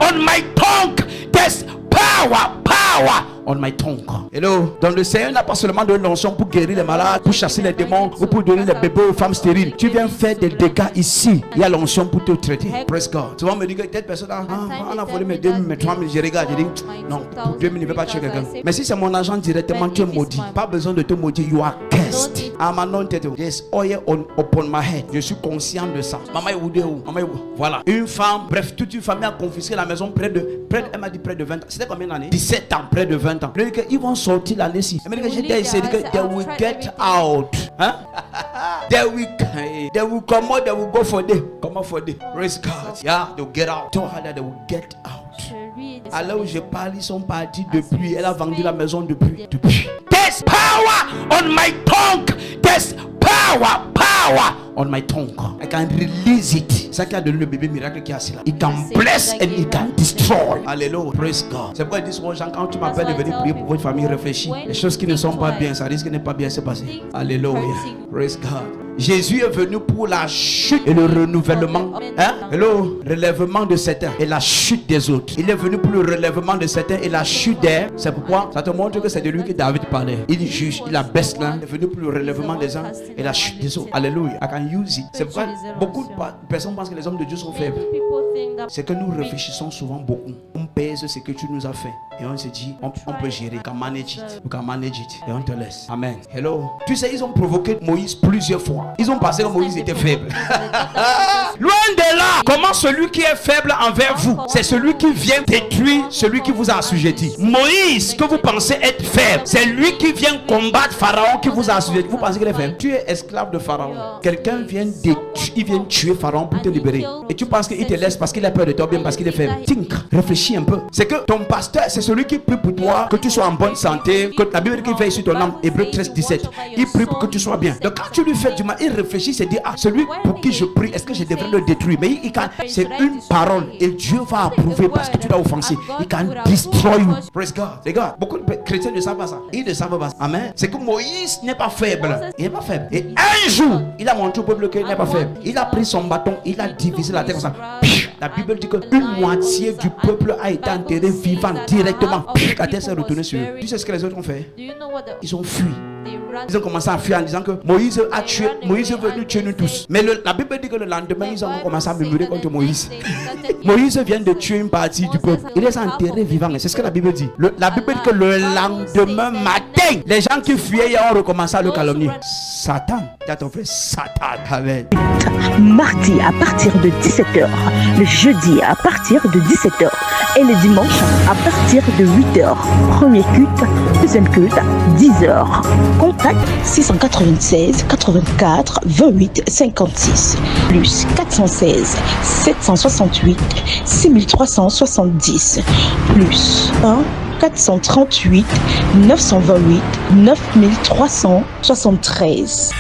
on my tongue. There's power on my tongue. Hello. Donc le Seigneur n'a pas seulement donné l'onction pour guérir les malades, pour chasser les démons ou pour donner les bébés aux femmes stériles. Tu viens faire des dégâts ici. Il y a l'onction pour te traiter. Praise God. Tu vas me dire que telle personne on a volé mes 2 000, mes 3 000. Je regarde, je dis non, pour 2 000 il ne veut pas tuer quelqu'un. Mais si c'est mon argent directement, tu es maudit. Pas besoin de te maudire. You are cursed. I'm anointed. There's oil upon my head. Je suis conscient de ça. Maman est où? Voilà. Une femme, bref, toute une famille a confisqué la maison elle m'a dit près de 20 ans. C'était combien d'années? 17 ans, près de 20 ans. Ils vont sortir l'année-ci. J'étais ici, they will get out. Hein? They will come out, they will go for day. Come out for day. Praise God. Yeah, they will get out. Tell her that they will get out. Alors où je parle, ils sont partis depuis. Elle a vendu la maison depuis. There's power on my tongue. There's power on my tongue. I can release it. C'est ça qui a donné le bébé miracle qui est assis là. It can bless and it can destroy. Alléluia. Praise God. C'est pourquoi ils disent aux gens, quand tu m'appelles de venir prier pour votre famille, réfléchis. Les choses qui ne sont pas bien, ça risque de ne pas bien se passer. Alléluia. Praise God. Jésus est venu pour la chute et le renouvellement. Hein? Hello. Relèvement de certains et la chute des autres. Il est venu pour le relèvement de certains et la chute des. C'est pourquoi ça te montre que c'est de lui que David parlait. Il juge, il abaisse l'un. Il est venu pour le relèvement des uns et la chute des autres. Alléluia. I can use it. C'est pourquoi beaucoup de personnes pensent que les hommes de Dieu sont faibles. C'est que nous réfléchissons souvent beaucoup. On pèse ce que tu nous as fait et on se dit on peut gérer. We can manage it. We can manage it. Et on te laisse. Amen. Hello. Tu sais, ils ont provoqué Moïse plusieurs fois. Ils ont pensé que Moïse était faible. Loin de là. Comment celui qui est faible envers vous, c'est celui qui vient détruire celui qui vous a assujetti. Moïse, que vous pensez être faible, c'est lui qui vient combattre Pharaon qui vous a assujetti. Vous pensez qu'il est faible? Tu es esclave de Pharaon. Quelqu'un vient tuer Pharaon pour te libérer. Et tu penses qu'il te laisse parce qu'il a peur de toi, bien parce qu'il est faible. Think, réfléchis un peu. C'est que ton pasteur, c'est celui qui prie pour toi, que tu sois en bonne santé, que la Bible qui veille sur ton âme, Hébreux 13, 17. Il prie pour que tu sois bien. Donc quand tu lui fais du mal, il réfléchit, il se dit, celui pour qui je prie, est-ce que je devrais le détruire? Mais c'est une parole et Dieu va approuver parce que tu l'as offensé. Il can destroy you. Praise God. Les gars, beaucoup de chrétiens ne savent pas ça. Ils ne savent pas ça. Amen. C'est que Moïse n'est pas faible. Il n'est pas faible. Et un jour, il a montré au peuple qu'il n'est pas faible. Il a pris son bâton, il a divisé la terre comme ça. La Bible dit qu'une moitié du peuple a été enterré vivant directement. La terre s'est retournée sur eux. Tu sais ce que les autres ont fait? Ils ont fui. Ils ont commencé à fuir en disant que Moïse est venu tuer nous tous. Mais la Bible dit que le lendemain, ils ont commencé à murmurer contre Moïse. Moïse vient de tuer une partie du peuple. Il est enterré vivant. C'est ce que la Bible dit. La Bible dit que le lendemain matin, les gens qui fuyaient ont recommencé à le calomnier. Satan, tu as ton frère Satan. Amen. Mardi à partir de 17h, le jeudi à partir de 17h et le dimanche à partir de 8h. Premier culte, deuxième culte, 10h. Contact 696 84 28 56 plus 416 768 6370 plus 1 438 928 9373.